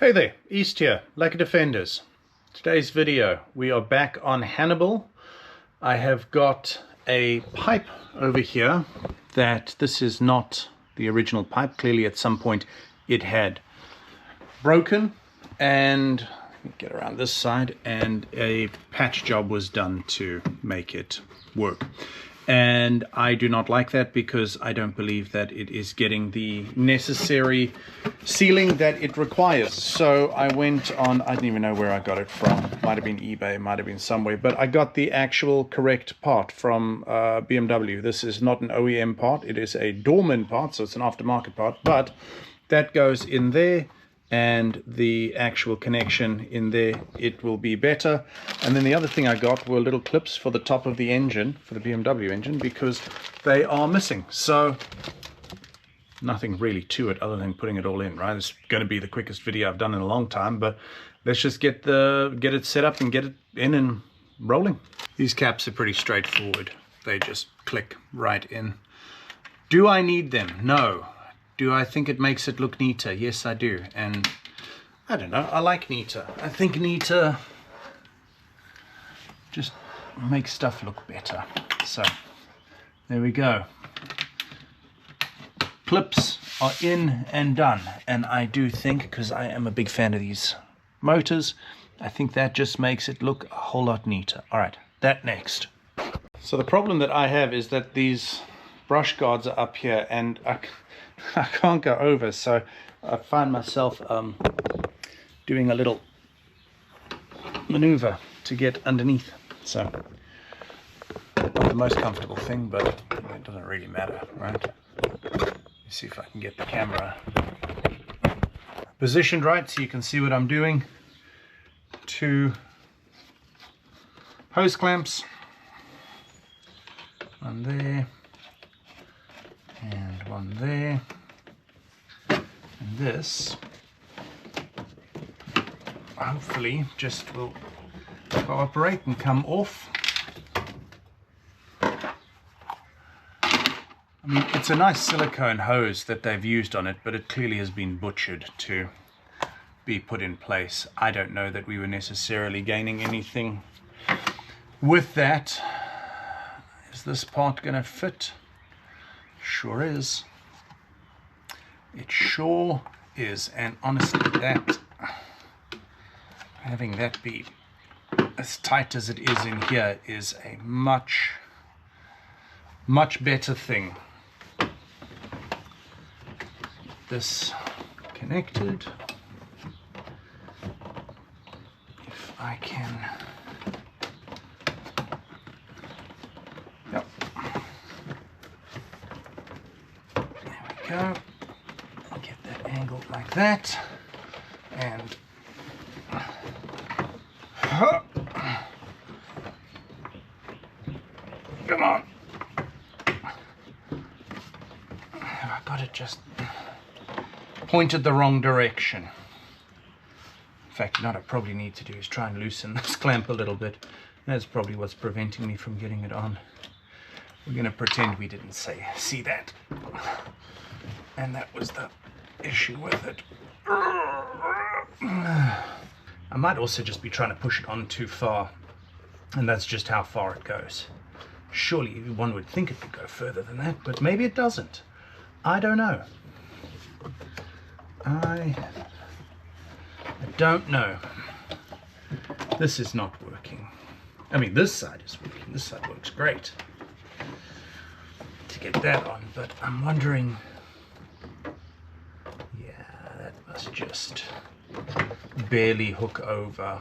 Hey there, East here, Lekker Defenders. Today's video, we are back on Hannibal. I have got a pipe over here that this is not the original pipe. Clearly at some point it had broken, and get around this side, and a patch job was done to make it work. And I do not like that because I don't believe that it is getting the necessary sealing that it requires. So I went on, I don't even know where I got it from. Might have been eBay, might have been somewhere, but I got the actual correct part from BMW. This is not an OEM part, it is a Dorman part, so it's an aftermarket part, but that goes in there, and the actual connection in there, it will be better. And then the other thing I got were little clips for the top of the engine, for the BMW engine, because they are missing. So nothing really to it other than putting it all in, right? It's going to be the quickest video I've done in a long time, but let's just get it set up and get it in and rolling. These caps are pretty straightforward. They just click right in. Do I need them? No. Do I think it makes it look neater? Yes, I do. And I don't know, I like neater. I think neater just makes stuff look better. So there we go. Clips are in and done. And I do think, because I am a big fan of these motors, I think that just makes it look a whole lot neater. All right, that next. So the problem that I have is that these brush guards are up here, and I can't go over, so I find myself doing a little maneuver to get underneath. So not the most comfortable thing, but it doesn't really matter, right? Let's see if I can get the camera positioned right so you can see what I'm doing. 2 hose clamps, one there and one there, and this hopefully just will cooperate and come off. I mean, it's a nice silicone hose that they've used on it, but it clearly has been butchered to be put in place. I don't know that we were necessarily gaining anything with that. Is this part going to fit? Sure is. It sure is. And honestly, that having that be as tight as it is in here is a much better thing. This connected. If I can. Yep. Go. Get that angled like that, and come on. Have I got it just pointed the wrong direction? In fact, what I probably need to do is try and loosen this clamp a little bit. That's probably what's preventing me from getting it on. We're going to pretend we didn't see that. And that was the issue with it. I might also just be trying to push it on too far, and that's just how far it goes. Surely one would think it could go further than that, but maybe it doesn't. I don't know. I don't know. This is not working. I mean, this side is working. This side works great to get that on, but I'm wondering. That must just barely hook over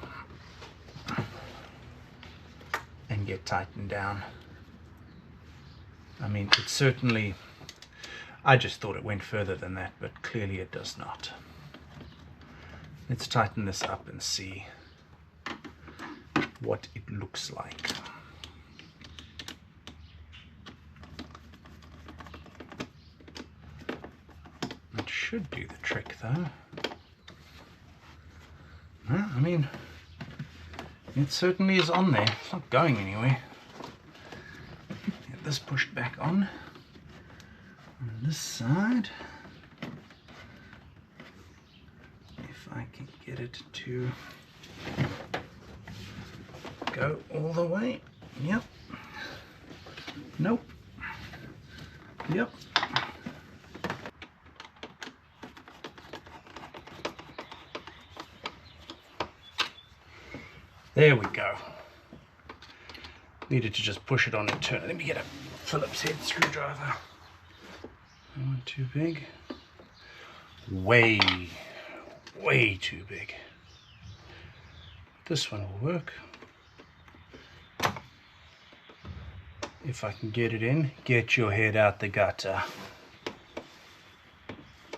and get tightened down. I mean, it certainly, I just thought it went further than that, but clearly it does not. Let's tighten this up and see what it looks like. Should do the trick though. Well, I mean, it certainly is on there. It's not going anywhere. Get this pushed back on this side. If I I can get it to go all the way. Yep. Nope. Yep. There we go. Needed to just push it on and turn it. Let me get a Phillips head screwdriver. Not too big. Way too big. This one will work. If I can get it in, get your head out the gutter.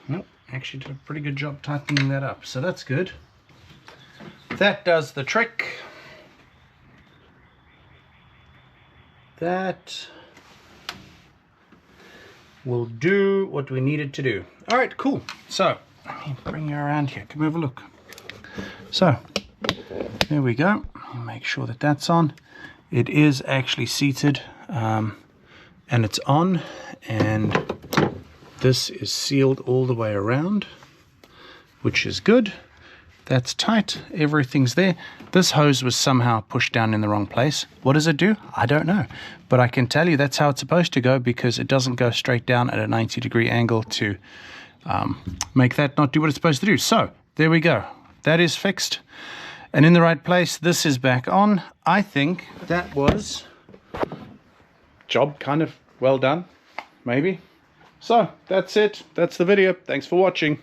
Nope, actually did a pretty good job tightening that up, so that's good. That does the trick. That will do what we needed to do. All right, cool. So let me bring you around here. Come have a look. So there we go. Make sure that that's on. It is actually seated, and it's on, and this is sealed all the way around, which is good. That's tight, everything's there. This hose was somehow pushed down in the wrong place. What does it do? I don't know. But I can tell you that's how it's supposed to go, because it doesn't go straight down at a 90-degree angle to make that not do what it's supposed to do. So there we go. That is fixed and in the right place. This is back on. I think that was job kind of well done, maybe. So that's it. That's the video. Thanks for watching.